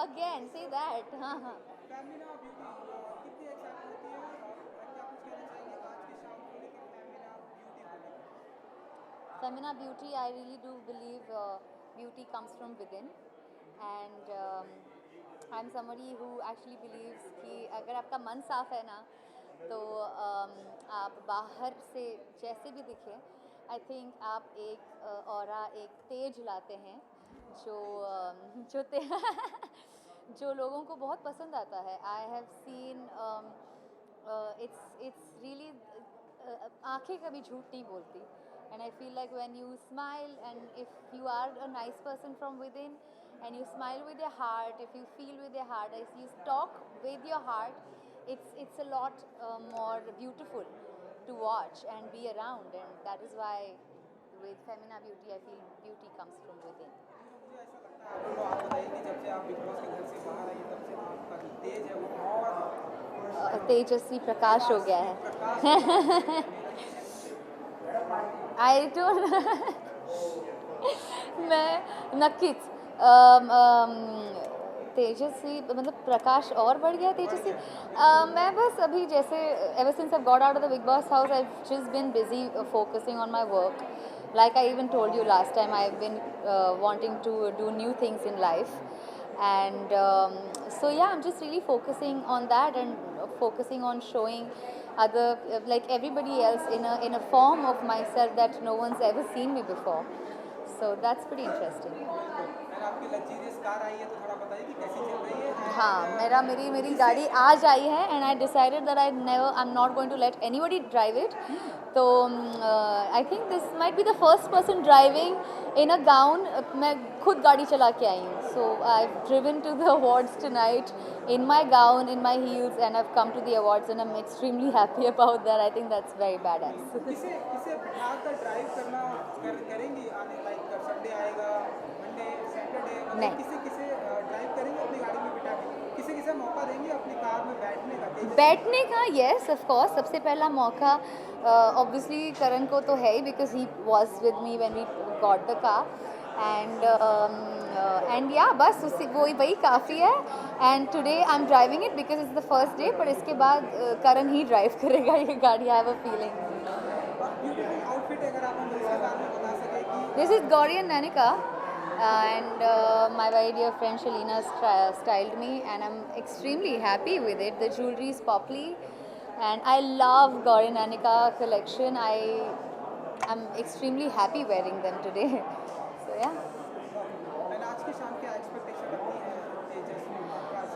Again say that. हाँ हाँ। फैमिना beauty कितनी एक्साइट होती है और क्या कुछ कहना चाहेंगे आज की शाम को लेकर फैमिना ब्यूटी को लेकर? Femina beauty, I really do believe beauty comes from within, and I'm somebody who actually believes कि अगर आपका मन साफ है ना, तो आप बाहर से जैसे भी दिखें, आई थिंक आप एक ऑरा, एक तेज लाते हैं जो जो जो लोगों को बहुत पसंद आता है। I have seen, it's really, आंखें कभी झूठ नहीं बोलती, and I feel like when you smile, and if you are a nice person from within and you smile with your heart, if you feel with your heart, if you talk with your heart, it's a lot more beautiful to watch and be around, and that is why with Femina Beauty I feel beauty comes from within. मुझे ऐसा लगता है आप बताइए कि जब से आप बिग बॉस के घर से बाहर आई तब से आपका जो तेज है वो और तेजस्वी प्रकाश हो गया प्रकाश हो गया है। है। मेरा क्वेश्चन आई डोंट मैं नक्कीच तेजस्वी, मतलब प्रकाश और बढ़ गया तेजस्वी। मैं बस अभी जैसे ever since I got out of the Bigg Boss house, I just been busy focusing on my work, like I even told you last time, I've been wanting to do new things in life, and so yeah, I'm just really focusing on that, and focusing on showing other, like everybody else, in a form of myself that no one's ever seen me before, so that's pretty interesting. And आपकी luxurious car आई है तो थोड़ा बताइए कि कैसी चल रही है हाँ, एंड मेरी किसे गाड़ी आज आई है, and I decided that I am not going to let anybody drive it. तो I think this might be the first person driving in a gown. मैं खुद गाड़ी चला के आई हूँ, so I driven to the awards tonight in my gown, in my heels, and I've come to the awards, and I'm extremely happy about that. I think that's very badass. किसे किसे बिठाकर ड्राइव करना करेंगी आने like Sunday आएगा Monday Saturday मतलब नहीं, किसे किसे ड्राइव करेंगे अपनी गाड़ी में बिठा के किसे किसे मौका देंगे अपनी कार में बैठने का तेजस्वी बैठने का, yes of course, सबसे पहला मौका obviously करण को तो है ही, because he was with me when we got the car, and yeah, बस उसी वही काफ़ी है, and today I'm driving it because it's the first day, पर इसके बाद करण ही ड्राइव करेगा ये गाड़ी, I have a feeling. Beautiful outfit अगर आप हमें इसके बारे में बता सके कि This is Gauri and Nanika, and my very dear friend Shalina styled me, and I'm extremely happy with it. The jewelry is poppy, and I love Gauri and Nanika collection. I'm extremely happy wearing them today. So yeah. And आज की शाम क्या expectation रखती है Tejasswi Prakash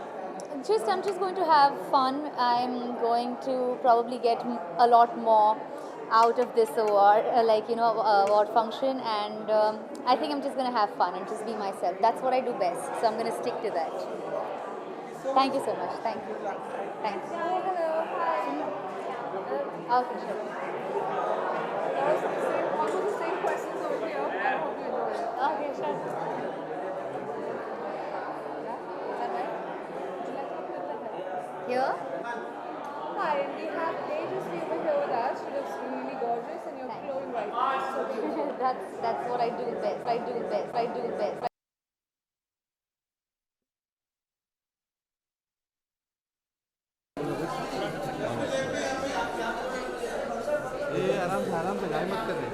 I'm just going to have fun. I'm going to probably get a lot more out of this award, award function, and I think I'm just going to have fun and just be myself. That's what I do best, so I'm going to stick to that. Thank you so much. Thank you. Thank you. Hello, hi. Okay, sure. One of the same questions over here. I hope you enjoy it. Okay, sure. Is that right? Would you like to put it ahead? Here? Hi, and we have Tejasvi over here with us. She looks really gorgeous, and you're Thanks. glowing right now. It's so beautiful. That's what I do best. I do best. I do best. आराम से गाय मत कर रहे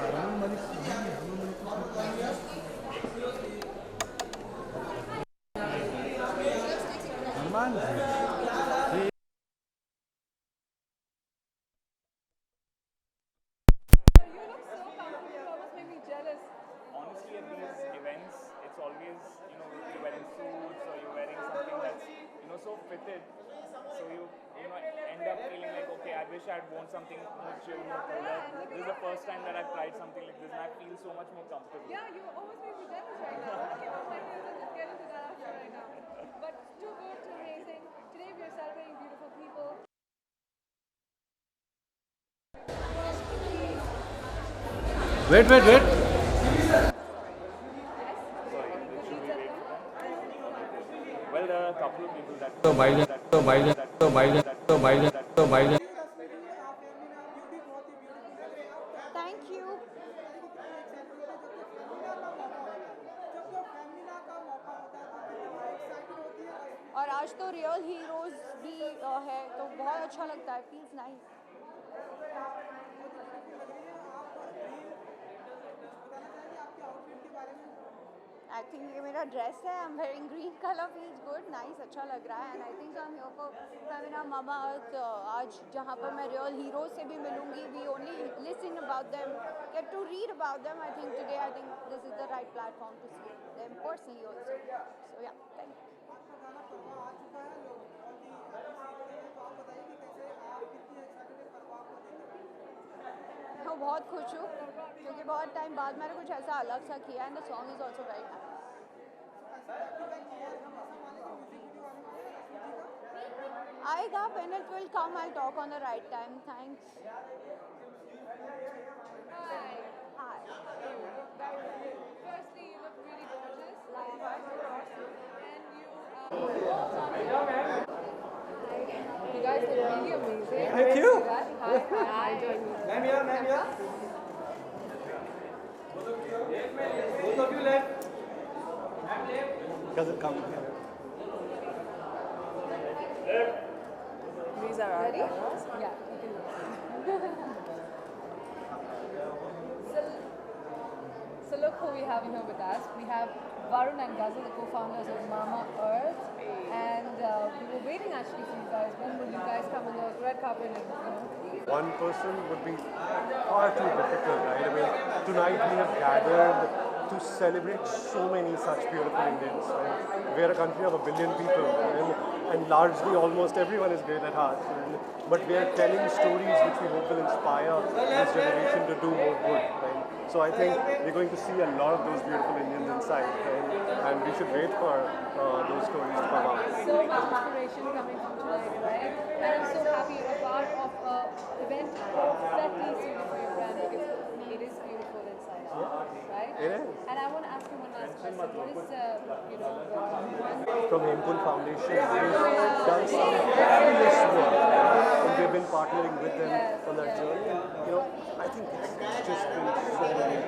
आराम You look so comfortable. You almost make me jealous. Honestly, at these events, it's always, you're wearing suits or you're wearing something that's, so fitted. So you end up feeling like, okay, I wish I had worn something more chill, more cooler. This is the first time that I've tried something like this and I feel so much more comfortable. Yeah, you almost make me jealous right now. Okay, well, let's get into that after right now. But too good, too amazing. Today we are celebrating beautiful people. Wait wait wait Well, there are a couple of people that तो भाईजान आप फैमिना beauty बहुत ही beautiful लग रही है आप Thank you. कितनी excite होती है जब तक फैमिना का मौका होता है आज तो रियल हीरोज भी है तो बहुत अच्छा लगता है, फील्स नाइस। आई थिंक ये मेरा ड्रेस है, I am wearing green colour, feels good, nice, अच्छा लग रहा है। And I think I am here for Femina Mamaearth. आज जहाँ पर मैं रियल हीरो से भी मिलूंगी, we only listen about them, get to read about them. I think today I think this is the right platform to see them personally also. So yeah, thank you. मैं बहुत खुश हूँ क्योंकि बहुत time बाद मैंने कुछ ऐसा अलग सा किया, and the song is also very nice. आएगा, when it will come, I'll talk on the right time. Thanks. Hi. Hi. Firstly, you look really gorgeous. Likewise. And you guys look really amazing. Thank you. Hi. Hi. Ma'am here, ma'am here. Both of you left. Does it come? These are ready? Yeah. So look who we have here with us. We have Varun and Gaza, the co-founders of Mama Earth, and we were waiting actually for you guys. When will you guys come on the red carpet and One person would be far too difficult, right? I mean, tonight we have gathered to celebrate so many such beautiful Indians. Right? We are a country of 1 billion people, and largely almost everyone is great at heart. But we are telling stories which we hope will inspire this generation to do more good. Right? So I think we're going to see a lot of those beautiful Indians inside, right? And we should wait for those stories to come out. so much inspiration coming from tonight, right? And I'm so happy you're a part of an event perfectly suited for your brand because it is beautiful inside out, right? It is. And I want to ask you one last question. What is, one From Hemkund Foundation, we've done some fabulous work, and we've been partnering with them on that journey. And I think it's just been so many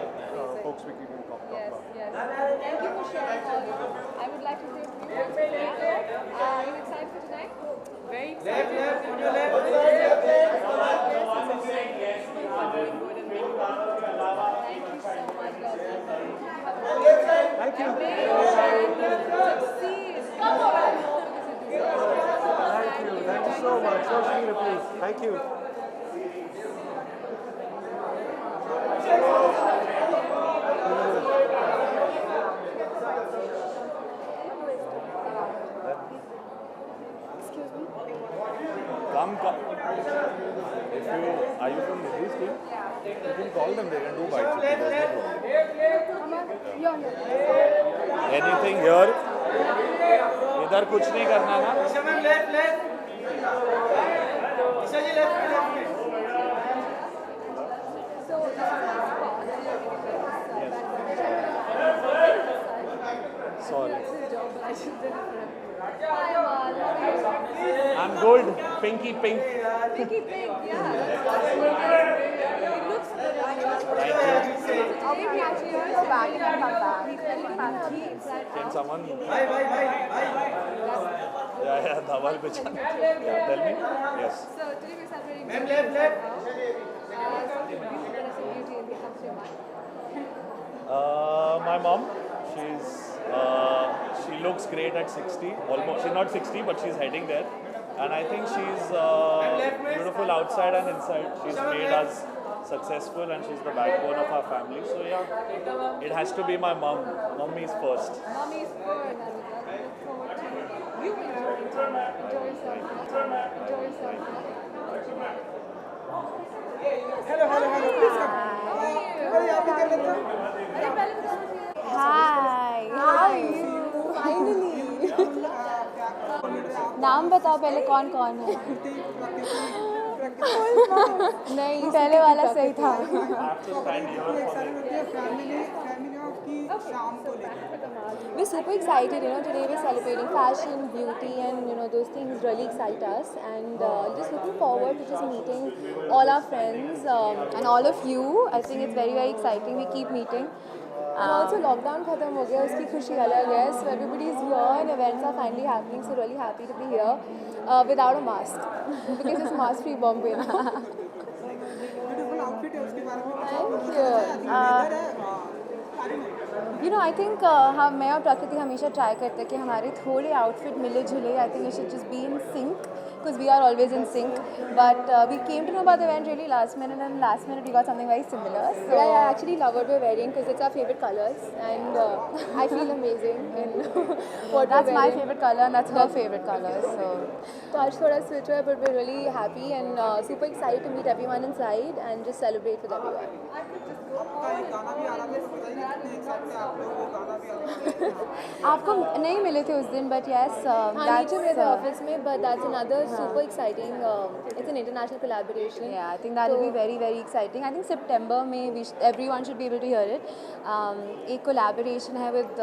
folks we keep in talk Yes, about. yes. Thank you for sharing all this. I would like to say a few words for you. Are you excited for tonight? Very excited. Left, on your left. Thank you so much, Gaza. Thank you. Succeed. Thank you. Thank you so much. So sweet of you. Thank you. Come. If you are you from Middle East team? You can call them. They can do bites. There's no problem. Anything here? इधर कुछ नहीं करना ना. Isha ma'am, left. Isha ji, left. So, Sorry. I should do it for him. Hi, Amal. How are you? I'm gold. Pinky pink. Pinky pink, yeah. It looks good on you. Thank you. Today we actually are celebrating he's very happy. Can someone? Bye. Yeah. Dhawal Pichan. Yeah. Tell me. Yes. So today we're celebrating. Ma'am, left. Something beautiful that is a beauty and becomes to your mind. My mom. She looks great at 60. Almost. She's not 60, but she's heading there. And I think she's beautiful outside and inside. She's made us successful, and she's the backbone of our family. So yeah, it has to be my mom. Mommy is first. Mommy is poor and I would look forward to you enjoying tonight. Enjoy yourself. Enjoy yourself. Hello. Please come. अरे आप भी कर लेते हो? अरे पहले तो Hi. How are you? Finally. नाम बताओ पहले कौन कौन है? नहीं, पहले वाला सही था. I have to stand here for it. Family की शाम को लेकर We're super excited, today we're celebrating fashion, beauty and, those things really excite us, and just looking forward to just meeting all our friends and all of you. I think it's very, very exciting. We keep meeting And also lockdown खत्म हो गया, उसकी खुशी अलग है. So everybody is here and events are finally happening. So really happy to be here without a mask because it's mask free Bombay now. Beautiful outfit है उसके बारे में कुछ Thank you. लेदर है साड़ी में You know, I think हम मैं और प्रकृति हमेशा ट्राई करते हैं कि हमारे थोड़े आउटफिट मिले जुले. I think we should just be in sync because we are always in sync. But we came to know about the event really last minute, and last minute we got something very similar. So yeah, I actually love what we're wearing because it's our favorite colors, and I feel amazing in what that's my favorite color and that's her favorite color. So आज थोड़ा switch हुआ है, but we're really happy and super excited to meet everyone inside and just celebrate with everyone. आपका एक गाना भी आ रहा था, तो बताइए कितने एक्साइटेड हैं आप लोग, वो गाना भी आ रहा है. आपको नहीं मिले थे उस दिन, but yes, that's नीचे मेरे ऑफिस में, but that's another super exciting. It's an international collaboration. Yeah, I think that will be very very exciting. I think September में everyone should be able to hear it. एक collaboration है with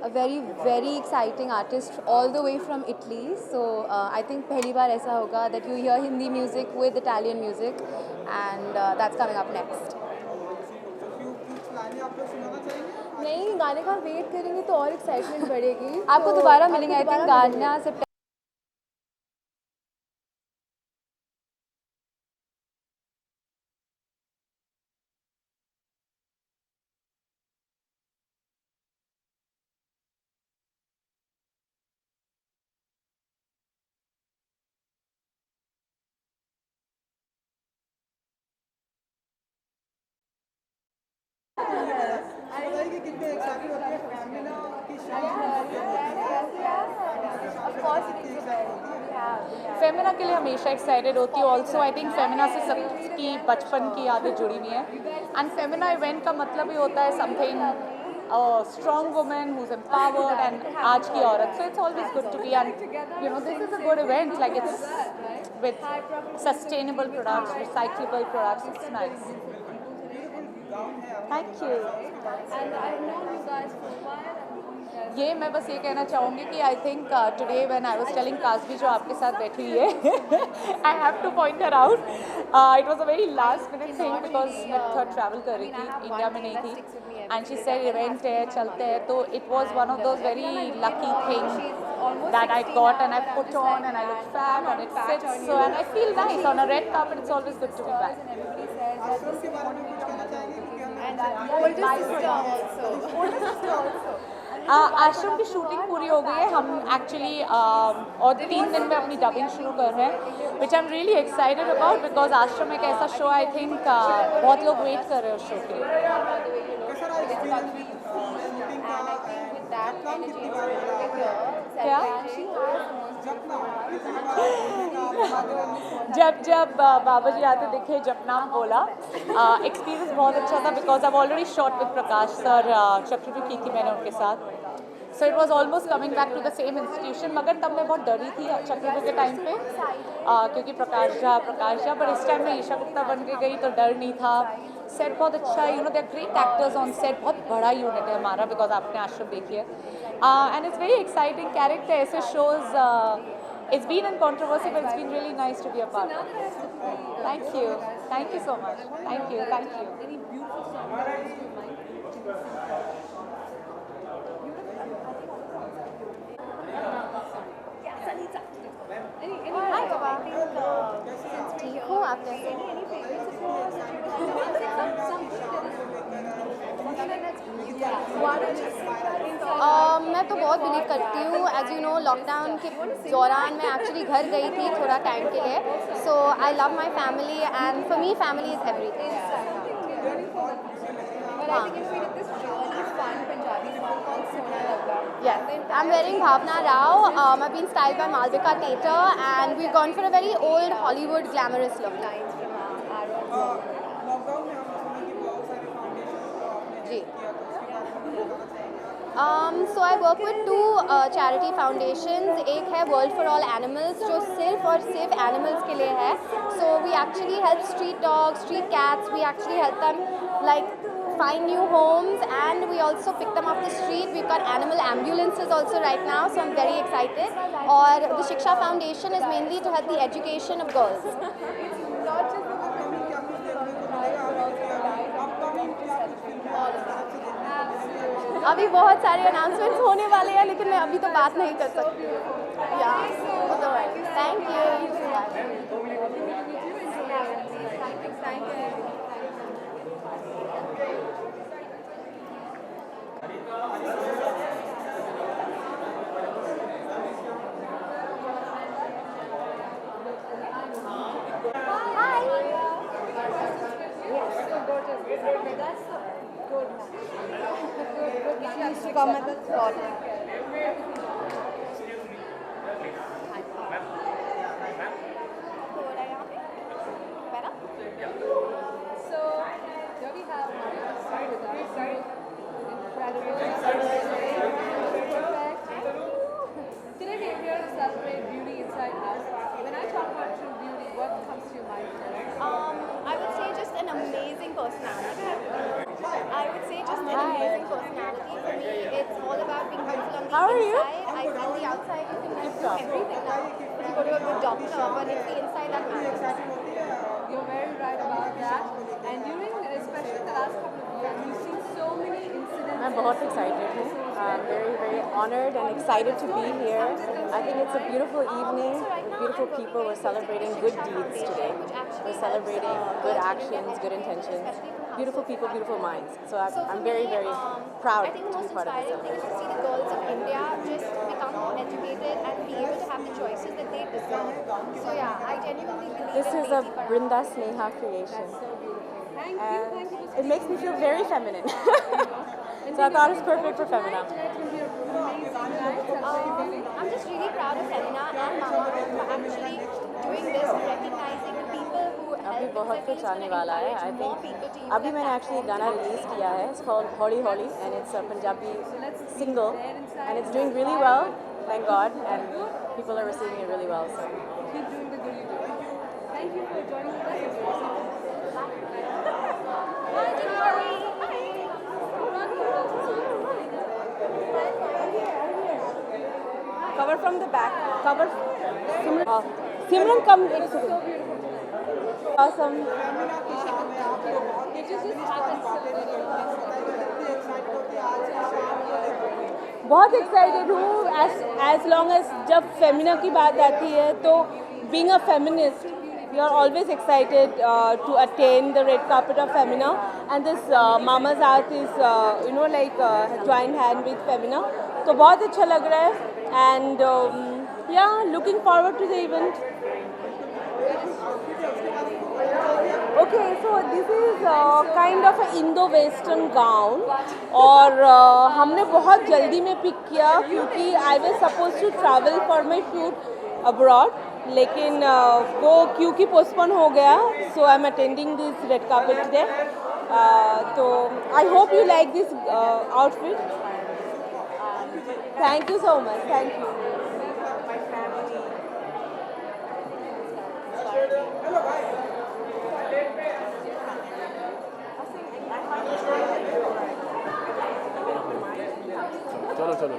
a very very exciting artist all the way from Italy. So I think पहली बार ऐसा होगा that you hear Hindi music with Italian music, and that's coming up next. कुछ लाइनें आप लोग सुनाना चाहेंगे? नहीं, गाने का वेट करेंगे तो और एक्साइटमेंट बढ़ेगी. आपको दोबारा मिलेंगे. आई थिंक गाना से बताइए कि कितने एक्साइटेड होते हैं फैमिना की फेमिना के लिए हमेशा एक्साइटेड होती हूँ. ऑल्सो आई थिंक फेमिना से सबकी बचपन की यादें जुड़ी हुई हैं. एंड फेमिना इवेंट का मतलब ही होता है something strong women who is empowered and आज की औरत. So it's always good to be and you know this is a good event like it's with sustainable products, recyclable products. It's nice. Thank you. ये मैं बस ये कहना चाहूँगी कि I think today when I was telling काजवी जो आपके साथ बैठी हुई है, I have to point her out. It was a very last minute thing because मैं थर्ड ट्रैवल कर रही थी, इंडिया में नहीं थी. एंड शी सेड इवेंट है, चलते हैं. तो it was one of those very lucky thing that I got and I put on and I look fab and it fits. So and I feel nice on a red carpet. It's always good to be back. आश्रम के बारे में कुछ कहना चाहेंगे कि क्या older sister also. आश्रम की शूटिंग पूरी हो गई है. हम एक्चुअली और 3 दिन में अपनी डबिंग शुरू कर रहे हैं, which I am really excited about because Aashram एक ऐसा शो आई थिंक बहुत लोग वेट कर रहे हैं उस शो के लिए. कैसा रहा एक्सपीरियंस शूटिंग का? जपना कितनी बार बोला? क्या जपना कितनी बार बोलने का जब बाबा जी आते दिखे जपनाम बोला. एक्सपीरियंस बहुत अच्छा था because I already shot with Prakash sir. Chakravyuh की थी मैंने उनके साथ. So it was almost coming back to the same institution. मगर तब मैं बहुत डरी थी चक्रव्यूह के टाइम पे क्योंकि प्रकाश झा पर इस टाइम मैं ईशा गुप्ता बन के गई तो डर नहीं था. सेट बहुत अच्छा है. You know they are great actors on set. बहुत बड़ा यूनिट है हमारा बिकॉज आपने आश्रम देखी है. And it's very exciting character. ऐसे shows it's been in controversy but it's been really nice to be a part of. Thank you so much. Thank you. ठीक हूँ. आप कैसे? मैं तो बहुत बिलीव करती हूँ. एज यू नो लॉकडाउन के दौरान मैं एक्चुअली घर गई थी थोड़ा टाइम के लिए. So I love my family and for me family is everything. Yes, I'm wearing Bhavna Rao. I've been styled by Malvika Theatre and we've gone for a very old Hollywood glamorous look. Lockdown में हमने सुना कि बहुत सारे foundation को आपने जी. किया, तो उसके बारे में कुछ बताना चाहेंगे? So I work with 2 charity foundations. एक है World for All Animals जो सिर्फ और सिर्फ animals के लिए है. So we actually help street dogs, street cats. We actually help them like find new homes and we also pick them off the street. We've got animal ambulances also right now, so I'm very excited. और the Shiksha Foundation is mainly to help the education of girls. Upcoming क्या कुछ देखने को मिलेगा? Upcoming क्या कुछ फिल्में आपसे देखने को मिलेंगी? अभी बहुत सारे अनाउंसमेंट्स होने वाले हैं, लेकिन मैं अभी तो बात नहीं कर सकती। या thank you. Come at the spot. So here we have Maria Desai with us. Incredible. Perfect. Today we are here to celebrate beauty inside us. When I talk about true beauty, what comes to your mind? I would say just an amazing personality. I would say just an amazing personality. For me, it's all about being beautiful on the inside. I feel the outside you can do everything now. If you go to a good doctor, but it's the inside that matters. You're very right about that. And during, especially the last couple of years, we've seen so many incidents. I'm बहुत excited हूँ. I'm very, very honored and excited to be here. I think it's a beautiful evening with beautiful people. We're celebrating good deeds today. We're celebrating good actions, good intentions, beautiful people, beautiful minds. So I'm very, very proud to be part of this celebration. To see the girls of India just become more educated and be able to have the choices that they deserve. So yeah, I genuinely believe This is a Brinda Sneha creation. And it makes me feel very feminine. So I thought it's perfect for Femina. I'm just really proud of Femina and Mama for actually doing this, recognizing the people who अभी बहुत कुछ आने वाला है. I think अभी मैंने actually गाना release किया है. It's called Holi Holi and it's a Punjabi single and it's doing really well, thank God, and people are receiving it really well. So Keep doing the good you do. Thank you for joining us. cover from the back. Cover. Simran, come. Awesome. बहुत excited हूँ as long as जब फेमिना की बात आती है तो being a feminist we are always excited to attend the red carpet of Femina and this Mama's Art is like joint hand with Femina तो बहुत अच्छा लग रहा है and yeah looking forward to the event. Okay, so this is kind of an Indo-Western gown और हमने बहुत जल्दी में पिक किया क्योंकि I was supposed to travel for my shoot abroad लेकिन वो क्योंकि postpone हो गया so I'm attending this red carpet today. So I hope you like this outfit. Thank you so much. Thank you. चलो चलो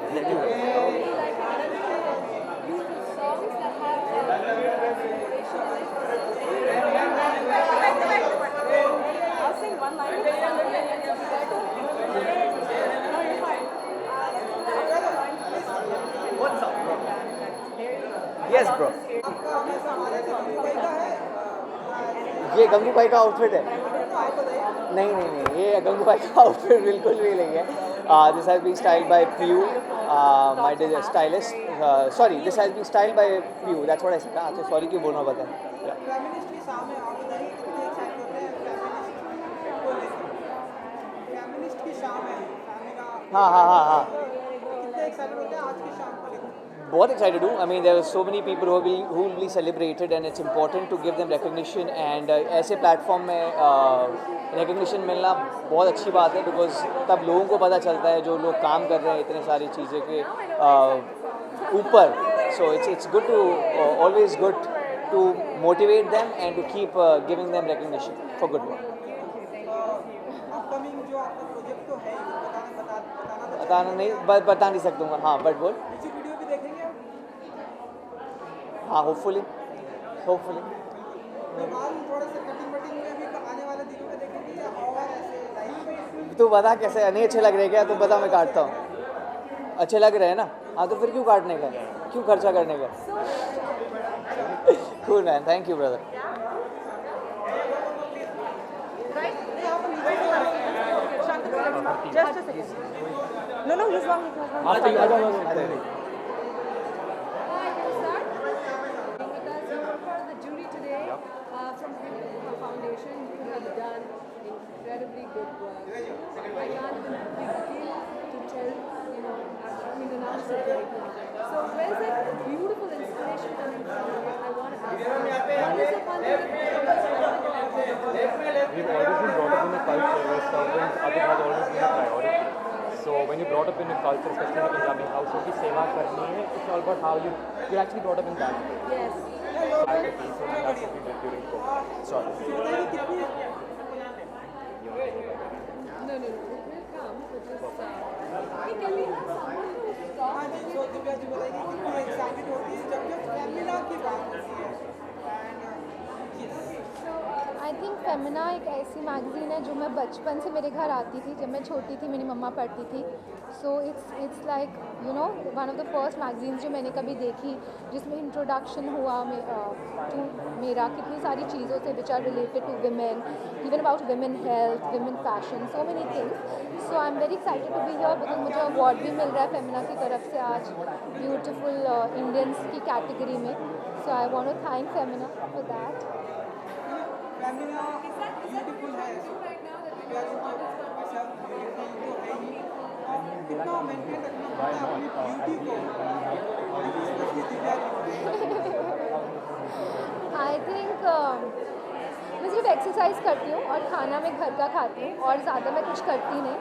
I'll sing one line. What's up, bro? Yes, bro. ये गंगू भाई का आउटफिट है नहीं नहीं नहीं ये गंगू भाई का आउटफिट बिल्कुल भी नहीं है this has been styled by Piyu my stylist sorry this has been styled by Piyu that's what I said तो सॉरी क्यों बोलना पता है फेमिनिस्ट के सामने आप बताइए कितने एक्साइट होते हैं फेमिनिस्ट की शाम है फेमिना हाँ हाँ हाँ हाँ कितने एक्साइटेड होते हैं आज की शाम को लेकर बहुत एक्साइटेड हूँ I mean there are so many people who will be celebrated and it's important to give them recognition and ऐसे प्लेटफॉर्म में रिकग्निशन मिलना बहुत अच्छी बात है बिकॉज तब लोगों को पता चलता है जो लोग काम कर रहे हैं इतने सारी चीज़ें के ऊपर so it's good to always good to motivate them and to keep giving them recognition for good work upcoming जो आपका प्रोजेक्ट तो है बताना नहीं बता नहीं सकूँगा हाँ बट बोल म्यूजिक वीडियो भी देखेंगे हाँ होपफुली फिलहाल थोड़ा सा कटिंग वटिंग में भी आने वाले दिनों में देखेंगे या और ऐसे लाइव तू बता कैसे नहीं अच्छे लग रहे क्या? तू बता, मैं काटता हूँ. अच्छे लग रहे हैं ना? हाँ तो फिर क्यों काटने का, क्यों खर्चा करने का? Cool man, thank you brother. Just a second. No, he's wrong. After you, Hi, can you start? With us, you were part of the jury today from the foundation. You have done incredibly good work. I can't even begin to tell, announce it right now. So where's that beautiful inspiration coming from? I want to ask you, what is the one thing We've always been brought up in a culture where servants has always been a priority. So when you're brought up in a culture, especially in a Punjabi household, ki seva karni hai, it's all about how you're actually brought up in that way. Yes. So that's what we did during COVID. Sorry. No, it will come, but just, hey, can we have someone to stop? हाँ जी, so Divya ji बताइए कितनी excited होती है जब फेमिना की बात होती है. आई थिंक फेमिना एक ऐसी मैगज़ीन है जो मैं बचपन से मेरे घर आती थी. जब मैं छोटी थी मेरी मम्मा पढ़ती थी. So it's like one of the first magazines जो मैंने कभी देखी जिसमें इंट्रोडक्शन हुआ टू मेरा कितनी सारी चीज़ों से which are related to women, even about women health, women fashion, so many things. So I am very excited to be here because मुझे अवार्ड भी मिल रहा है फेमिना की तरफ से आज ब्यूटिफुल इंडियंस की कैटेगरी में. So I want to thank Femina for that. Femina beautiful है दिव्या जी तो सब ब्यूटीफुल तो है ही. कितना मेंटेन रखना पड़ता है अपनी ब्यूटी को, specially Divya ji. I think मैं सिर्फ एक्सरसाइज करती हूँ और खाना मैं घर का खाती हूँ और ज़्यादा मैं कुछ करती नहीं.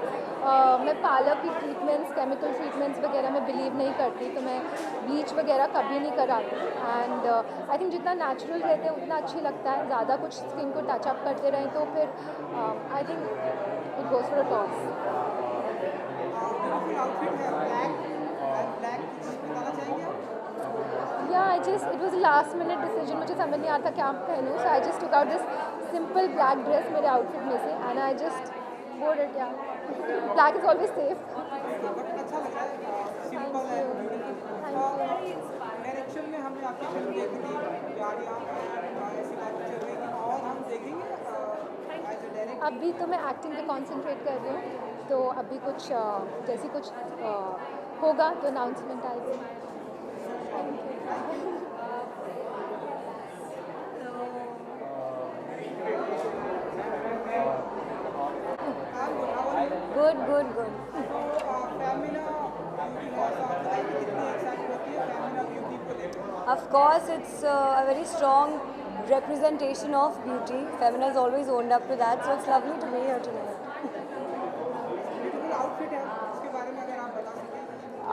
मैं पार्लर की ट्रीटमेंट्स, केमिकल ट्रीटमेंट्स वगैरह में बिलीव नहीं करती, तो मैं ब्लीच वगैरह कभी नहीं कराती. एंड आई थिंक जितना नेचुरल रहते हैं उतना अच्छी लगता है. ज़्यादा कुछ स्किन को टचअप करते रहें तो फिर I think it goes for a toss. Beautiful outfit है ब्लैक कुछ बताना चाहेंगे आप? Yeah, it was a last minute decision. मुझे समझ नहीं आ रहा था क्या पहनूँ, so I just took out this simple black dress मेरे outfit में से and I just wore it. Yeah, black is always safe. अच्छा लग रहा है, सिंपल है, डायरेक्शन में हमने आपकी फिल्म देखी थी यारियां, ऐसी बात चल रही थी और हम देखेंगे एज अ डायरेक्टर. अभी तो मैं एक्टिंग पे कॉन्सेंट्रेट कर रही हूँ, तो अभी कुछ जैसे कुछ होगा तो अनाउंसमेंट आएगी. Good. Of course, it's a very strong representation of beauty. Femina has always owned up to that, so it's lovely to be here tonight.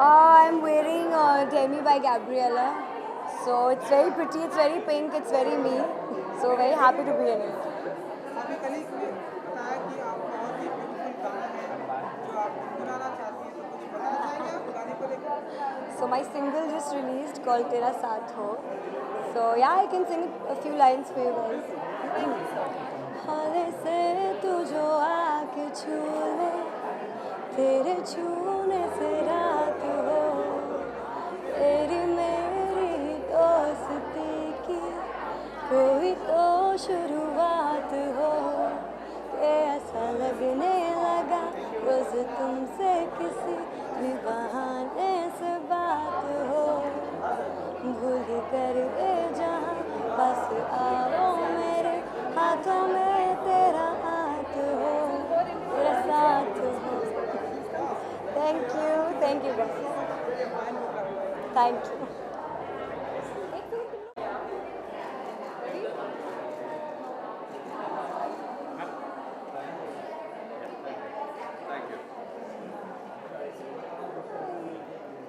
I'm wearing Demi by Gabriella. So it's very pretty, it's very pink, it's very me. So very happy to be in it. So my single just released called Tera Saath Ho. So yeah, I can sing a few lines for you guys. हाले से तू जो आके छू ले, तेरे छूने से रात हो, तेरी मेरी दोस्ती की कोई तो शुरुआत हो. ऐसा लगने लगा रोज तुमसे किसी भी बहाने से बात हो. भूल कर दे जहाँ बस आओ मेरे हाथों में तेरा हाथ हो, तेरा साथ हो. Thank you guys. Thank you.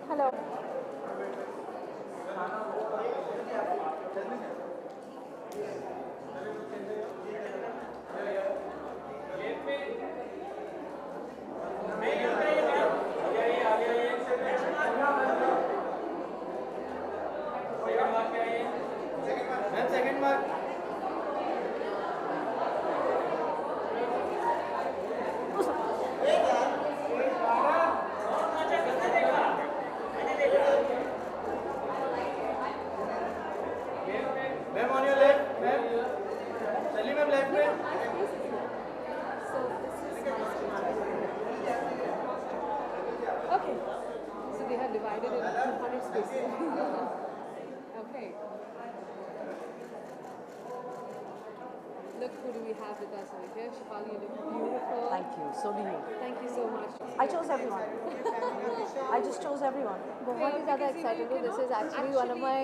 Hello. So they have divided it into 200 spaces. Okay. Look who do we have with us over here. Shefali, you look beautiful. Thank you. So do you. Thank you so much. I chose everyone. I just chose everyone. बहुत ही ज़्यादा excited हूँ. This is actually one of my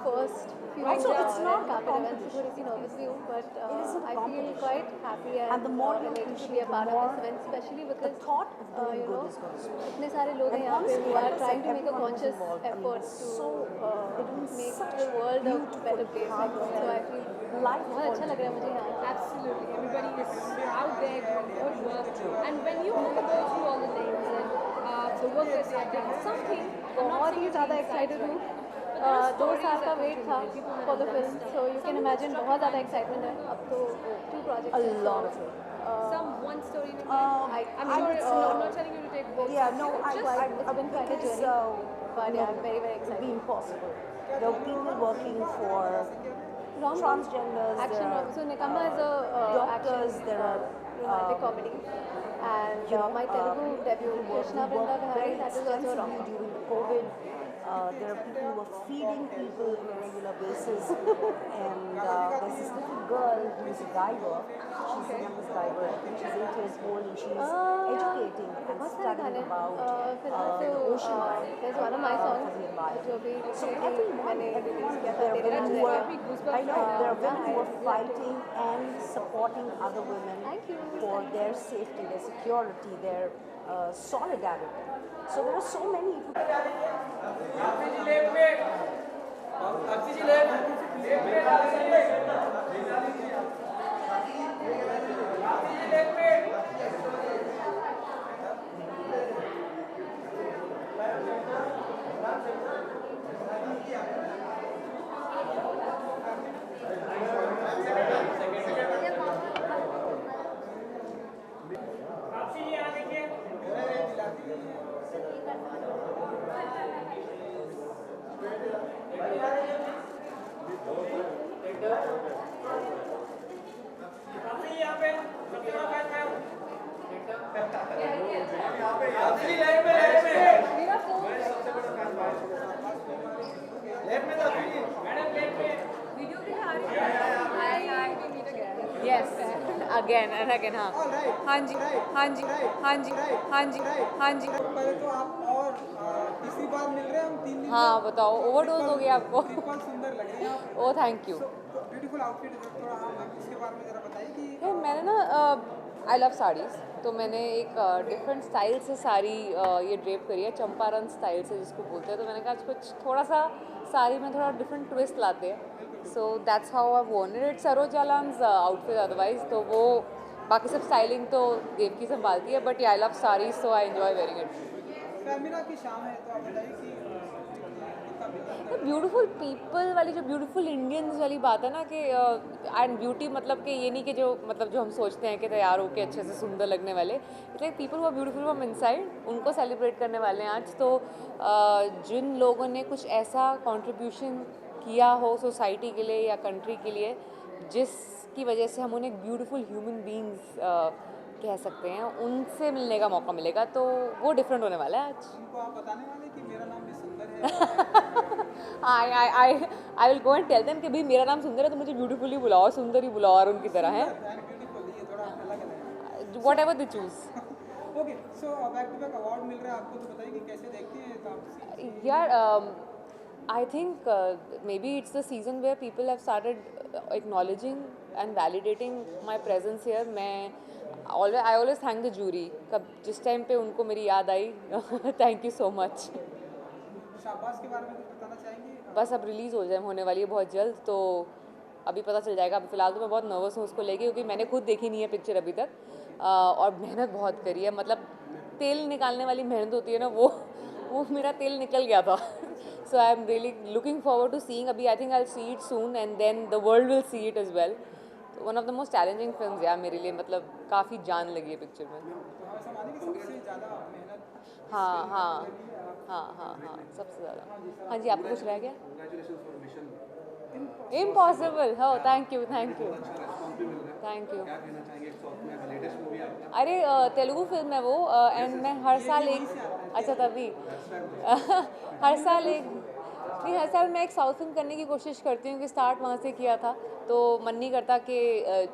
first few Right, so it's not red carpet events. competition. थोड़ी सी nervous भी हूँ, but It isn't I feel competition. quite happy And the more you elated to be a appreciate part more, of this event, especially the because thought of doing you good know is going to spread. इतने सारे लोग हैं And यहाँ पे honestly, who like are I trying said, to make a everyone who's conscious involved, I mean, effort it's to so, they're doing make such the world a beautiful, better place. hard So I work. feel Life बहुत अच्छा लग रहा है मुझे यहाँ. Absolutely. Everybody is out there doing good work. And when you go through all the names and the work that they are doing, something, I'm not बहुत saying he it's ज़्यादा inside excited you, हूँ. but there are 2 stories साल का that wait था people have for the done film, stuff. so you can Some imagine struck बहुत ज़्यादा my excitement है. अब तो 2 projects A हैं, so, lot of it. Some one story in your Um, mind. I'm I sure would I'm not telling you to take both. Yeah, no, it's been quite a journey, but yeah, I'm very, very It would excited. be impossible. There are people working for transgenders, Action there rom. So Nikama is a doctors, action there are romantic comedy, and my Telugu debut Krishna we Brinda work Bihari, very that is also a extensively rom. during the COVID. There are people who are feeding people on a regular basis, and there's this little girl who's a diver. She's the youngest diver. I think she's 8 years old, and she's educating and बहुत सारे गाने studying about फिलहाल the तो ocean life there's one of my for songs the environment. जो भी So recently everyone, मैंने release किया था there are तेरे women नाम who से are, गया. I know, there are women who are fighting and supporting other women for their safety, their security, their solidarity. So there are so many. Yes, again and again. हाँ हाँ जी हाँ जी हाँ जी हाँ जी हाँ जी. पहले तो आप और तीसरी बार मिल रहे हैं हम 3 दिन. हाँ बताओ, ओवरडोज हो गया आपको? ट्रिपल सुंदर लग रहे हैं आप. ओ थैंक यू. ब्यूटीफुल आउटफिट थोड़ा हम इसके बारे में जरा बताइए कि मैंने ना आई लव साड़ीज़, तो मैंने एक डिफरेंट स्टाइल से साड़ी ये ड्रेप करी है, चंपारण स्टाइल से जिसको बोलते हैं. तो मैंने कहा आज कुछ थोड़ा सा साड़ी में थोड़ा डिफरेंट ट्विस्ट लाते हैं. So that's how I wanted it. Saroj Jalan's outfit otherwise, तो वो बाकी सब स्टाइलिंग तो देवकी संभालती है, but I love saris so I enjoy wearing it. Femina की शाम है, तो आप बताइए कि ब्यूटीफुल पीपल वाली जो ब्यूटीफुल इंडियंस वाली बात है ना कि एंड ब्यूटी मतलब कि ये नहीं कि जो मतलब जो हम सोचते हैं कि तैयार होके अच्छे से सुंदर लगने वाले, इट्स लाइक पीपल वो ब्यूटीफुल फ्रॉम इनसाइड, उनको सेलिब्रेट करने वाले हैं आज. तो जिन लोगों ने कुछ ऐसा कंट्रीब्यूशन किया हो सोसाइटी के लिए या कंट्री के लिए जिसकी वजह से हम उन्हें ब्यूटीफुल ह्यूमन बींग्स कह सकते हैं, उनसे मिलने का मौका मिलेगा. तो वो डिफरेंट होने वाला है आज. उनको आप बताने वाले कि मेरा नाम भी सुंदर है. I will go and tell them कि भाई मेरा नाम सुंदर है तो मुझे ब्यूटीफुल ही बुलाओ, सुंदर ही बुलाओ, और उनकी तरह है whatever they choose. Okay, so back to back award मिल रहा है आपको, तो बताइए कि कैसे देखते हैं तो आप. यार I think maybe it's the season where people have started acknowledging and validating my presence here. I always thank the jury. कब जिस टाइम पे उनको मेरी याद आई thank you so much. शाबाश के बारे में कुछ बताना चाहेंगे? बस अब रिलीज़ होने वाली है बहुत जल्द, तो अभी पता चल जाएगा. अभी फ़िलहाल तो मैं बहुत नर्वस हूँ उसको लेके, क्योंकि मैंने खुद देखी नहीं है पिक्चर अभी तक, और मेहनत बहुत करी है. मतलब तेल निकालने वाली मेहनत होती है ना, वो मेरा तेल निकल गया था. So I am really looking forward to seeing. अभी I think I'll see it soon and then the world will see it as well. So one of the most challenging films यार मेरे लिए, मतलब काफ़ी जान लगी है पिक्चर में. हाँ सबसे ज़्यादा. हाँ जी, आपको कुछ रह गया? इम्पॉसिबल. हो थैंक यू. अरे तेलुगु फिल्म है वो, एंड मैं हर साल एक अच्छा तभी हर साल एक नहीं, हर साल मैं एक साउथ फिल्म करने की कोशिश करती हूँ कि स्टार्ट वहाँ से किया था, तो मन नहीं करता कि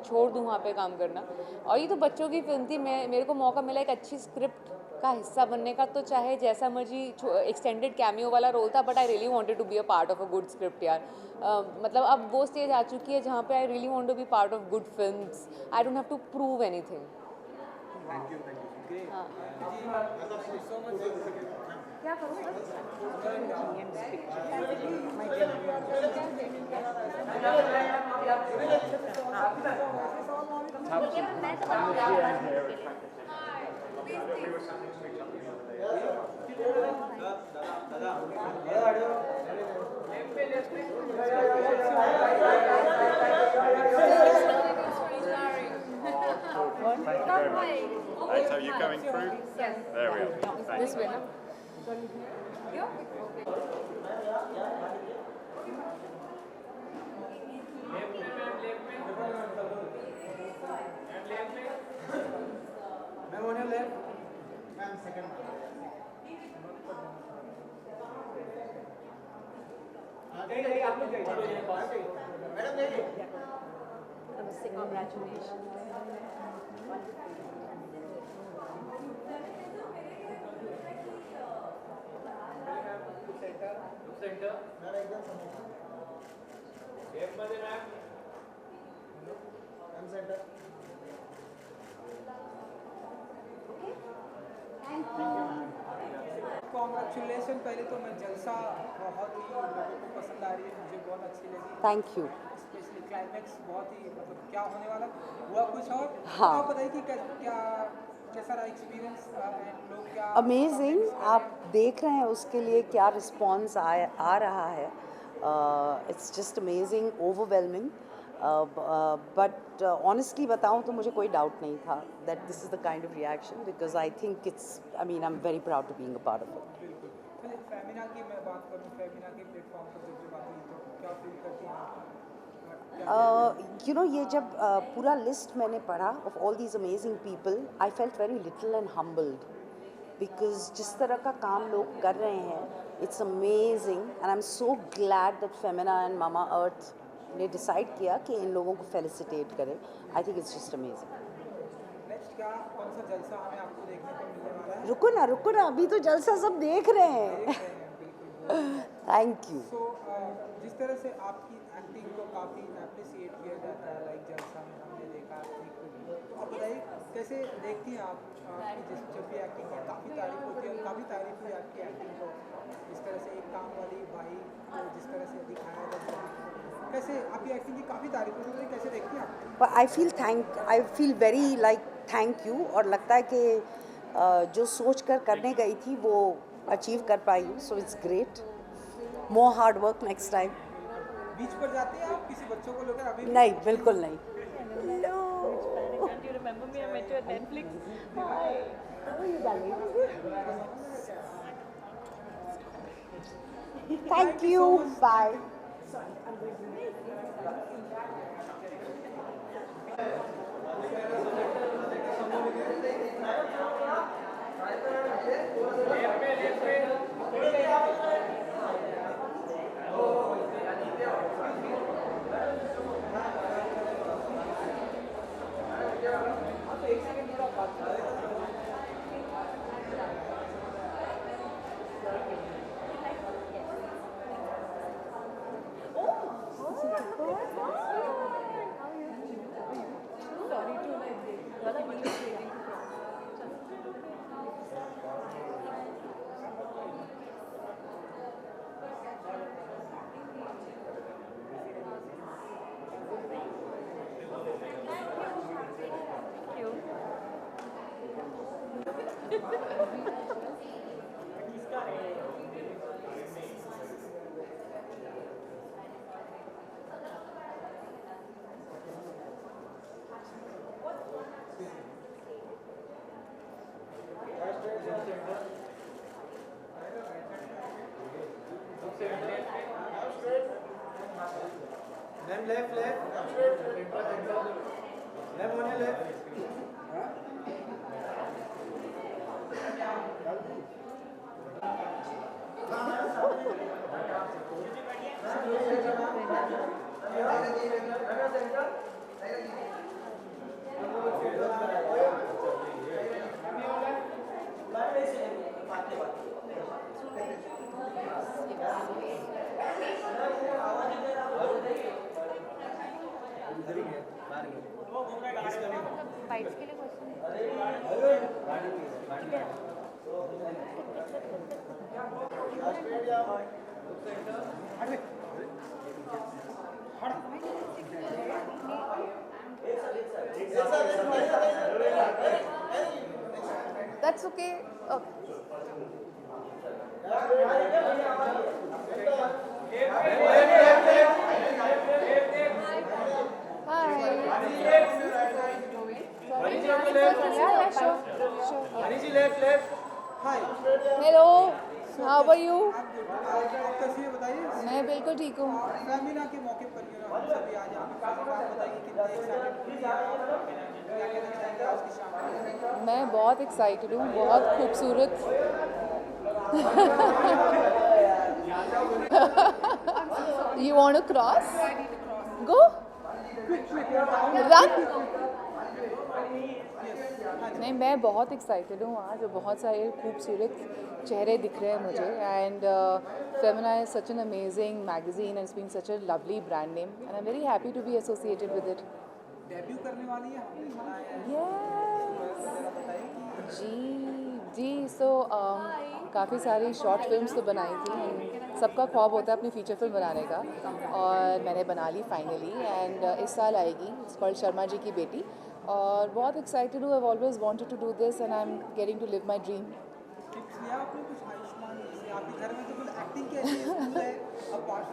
छोड़ दूँ वहाँ पे काम करना। और ये तो बच्चों की फिल्म थी, मेरे को मौका मिला एक अच्छी स्क्रिप्ट का हिस्सा बनने का, तो चाहे जैसा मर्जी एक्सटेंडेड कैमियो वाला रोल था, but I really wanted to be a part of a good script यार। मतलब अब वो स्टेज आ चुकी है जहाँ पे I really want to be part of good films, I don't have to prove anything. क्या करूँ Right, so you're going through? Yes. There we are. Thanks. This way, na? Ma'am, on your left. Ma'am, second. Congratulations. Congratulations. पहले तो मैं जलसा बहुत ही लोगों को पसंद आ रही है, मुझे बहुत अच्छी लगी। Thank you. स्पेशली क्लाइमेक्स बहुत ही मतलब क्या होने वाला हुआ कुछ और। हाँ। आप बताइए कि क्या कैसा रहा एक्सपीरियंस, लोग क्या अमेजिंग, आप देख रहे हैं उसके लिए क्या रिस्पॉन्स आ रहा है। It's just amazing, overwhelming. But honestly बताऊं तो मुझे कोई डाउट नहीं था that this is the kind of reaction, because I think it's, I mean I am very proud to being a part of it. बिल्कुल। चलिए फेमिना की मैं बात करूँ, फेमिना के प्लेटफॉर्म पर जब आती है तो क्या फील करती हैं आप? यू नो, ये जब पूरा लिस्ट मैंने पढ़ा of all these amazing people, I felt very little and humbled, because जिस तरह का काम लोग कर रहे हैं it's amazing, and I am so glad that Femina and Mamaearth ने डिसाइड किया कि इन लोगों को फेलिसिटेट करें। I think it's just amazing. Next क्या कौन सा जलसा हमें आपको देखने को मिलने वाला है? रुको ना, अभी तो जलसा सब देख रहे हैं। Thank you. सो जिस तरह से आपकी एक्टिंग को काफ़ी अप्रिसिएट किया जाता है, लाइक जलसा में हमने देखा तो आप बताइए कैसे देखती हैं आप कि जब भी एक्टिंग की काफ़ी तारीफ होती है और काफ़ी तारीफ हुई आपकी एक्टिंग को, जिस तरह से एक काम वाली भाई को जिस तरह से दिखाया जाता है, कैसे आपकी एक्टिंग की काफ़ी तारीफ होती है, कैसे देखती हैं आप? I feel very like thank you, और लगता है कि जो सोच कर करने गई थी वो अचीव कर पाई हूँ, so it's great. More hard work next time. बीच पर जाते हैं आप किसी बच्चों को लेकर? अभी नहीं, बिल्कुल नहीं। Do you remember me? I met you at Netflix. Hi. How are you, darling? Thank you. Bye. Ma'am, left. Ma'am, on your left. Bites के लिए question That's okay. Hello, how are you? आप कैसी है बताइए? मैं बिल्कुल ठीक हूँ। फेमिना के मौके पर हम सभी आज यहाँ पे आप बताइए कितने एक्साइटेड क्या कहना चाहेंगे आज की शाम? मैं बहुत एक्साइटेड हूँ, बहुत खूबसूरत। You want to cross? Go. Run. नहीं, मैं बहुत एक्साइटेड हूँ आज, बहुत सारे खूबसूरत चेहरे दिख रहे हैं मुझे and Femina is such an amazing magazine and it's been such a lovely brand name and I am very happy to be associated with it. Debut करने वाली है हमने सुना है। जी सो काफ़ी सारी शॉर्ट फिल्म्स तो बनाई थी, सबका ख्वाब होता है अपनी फीचर फिल्म बनाने का और मैंने बना ली फाइनली एंड इस साल आएगी। इट्स कॉल्ड शर्मा जी की बेटी और बहुत एक्साइटेड हूँ। I have always wanted to do this and I am getting to live my dream. Tips लिया आपने कुछ आयुष्मान से? आपके घर में तो कुछ एक्टिंग के ऐसे स्कूल है apart.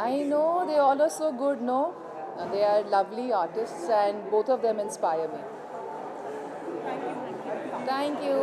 I know they all are so good, know they are lovely artists and both of them inspire me. Thank you.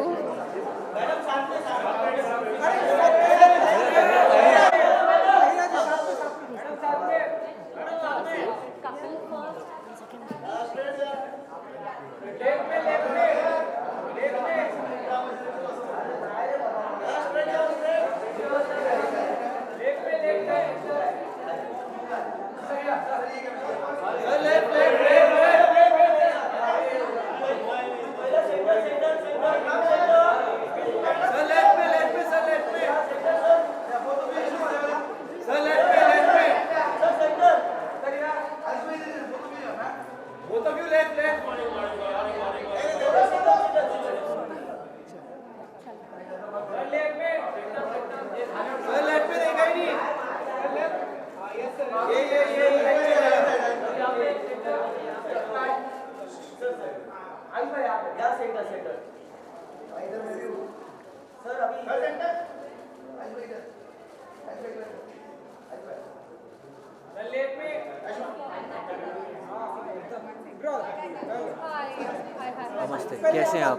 नमस्ते, कैसे हैं आप?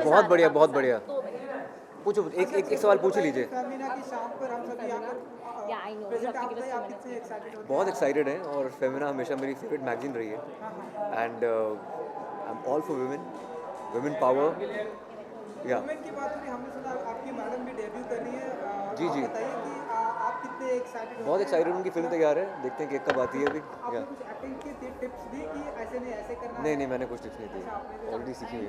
बहुत बढ़िया, बहुत बढ़िया। पूछो, एक सवाल पूछ ही लीजिए। बहुत एक्साइटेड है और फेमिना हमेशा मेरी फेवरेट मैगजीन रही है and I am all for women power. या वुमेन की बात करें, हमने सुना आपकी मैडम भी डेब्यू कर रही है। जी जी, बताइए कि आप कितने एक्साइटेड हो? बहुत एक्साइटेड। उनकी फिल्म तैयार है, देखते हैं कि कब आती है अभी। आपने कुछ एक्टिंग की टिप्स दी कि ऐसे नहीं ऐसे करना? नहीं, मैंने कुछ टिप्स नहीं दी, ऑलरेडी सीखी हुई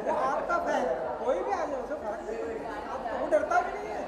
आपका फैन कोई भी आ जाए उसे फर्क नहीं पड़ता। वो डरता भी नहीं है।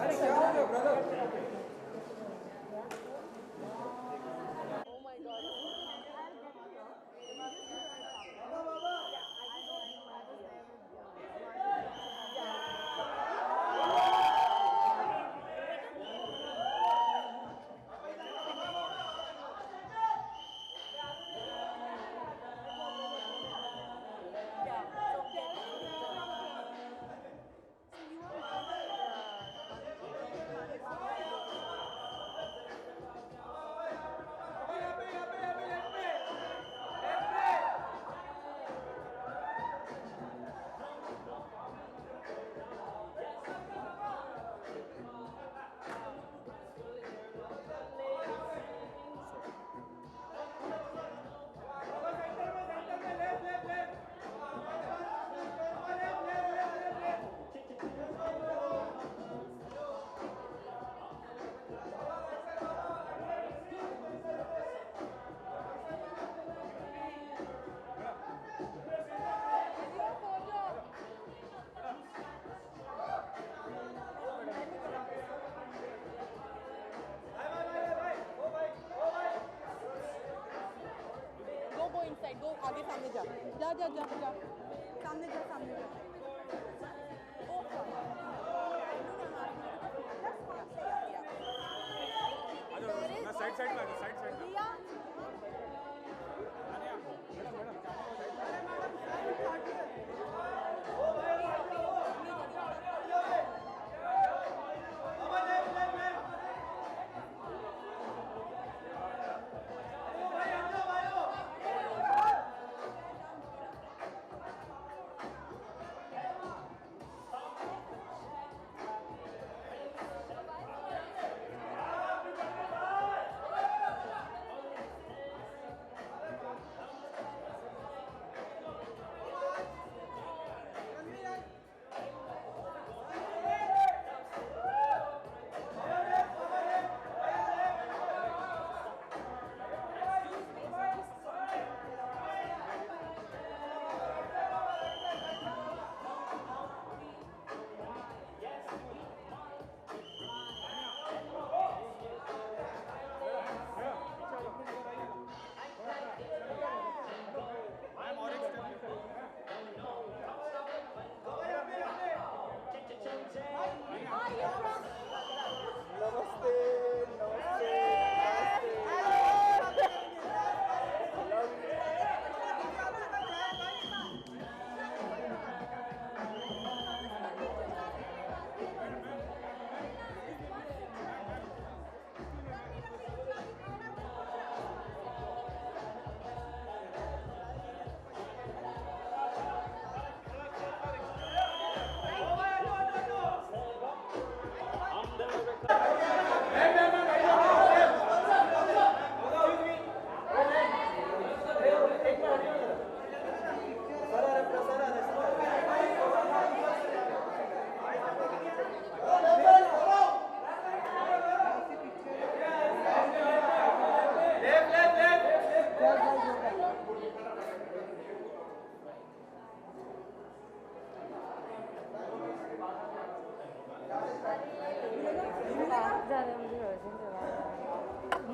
अरे क्या हो गया ब्रदर? आगे सामने जा जा जा जा जा सामने जा सामने जा साइड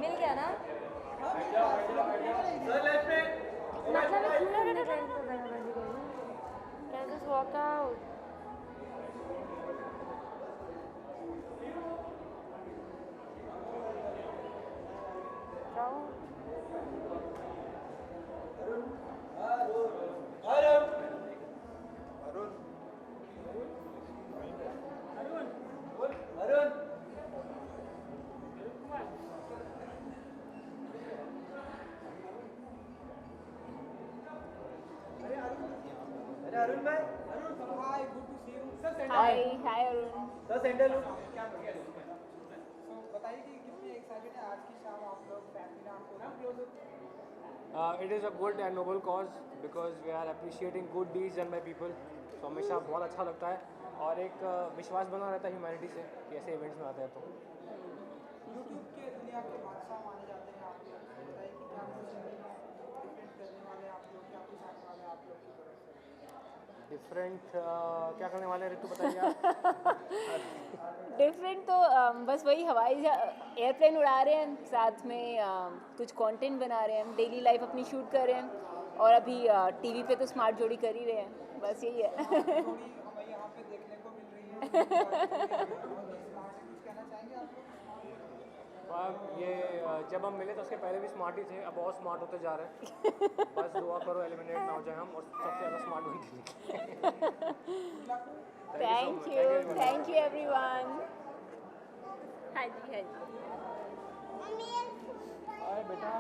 मिल गया ना Can I just walk out? Arun भाई, hi, good to see you sir. Hi Arun sir centre look so बताइए कि कितनी एक्साइटेड है आज की शाम आप लोग फैमिली नाम को close It is a good and noble cause because we are appreciating good deeds done by people. So हमेशा बहुत अच्छा लगता है और एक विश्वास बना रहता है ह्यूमैनिटी से कि ऐसे इवेंट्स में आते हैं तो यूट्यूब के दुनिया के बादशाह माने जाते हैं आप लोग। बताइए कि क्या डिफरेंट करने वाले आप लोग, क्या कुछ आने वाले आप लोग की तरफ से। डिफरेंट क्या करने वाले हैं ऋतु, बताइए आप। डिफरेंट तो बस वही हवाई एयरप्लेन उड़ा रहे हैं, साथ में कुछ कंटेंट बना रहे हैं, डेली लाइफ अपनी शूट कर रहे हैं, और अभी टीवी पे तो स्मार्ट जोड़ी कर ही रहे हैं, बस यही है। हमें यहाँ पे देखने को मिल रही है कुछ कहना चाहेंगे आप लोग? ये जब हम मिले तो उसके पहले भी स्मार्ट ही थे, अब और स्मार्ट होते जा रहे हैं। बस दुआ करो एलिमिनेट ना हो जाए हम और सबसे ज़्यादा स्मार्ट बनते हैं। Thank you everyone. हाँ जी हाँ जी। बेटा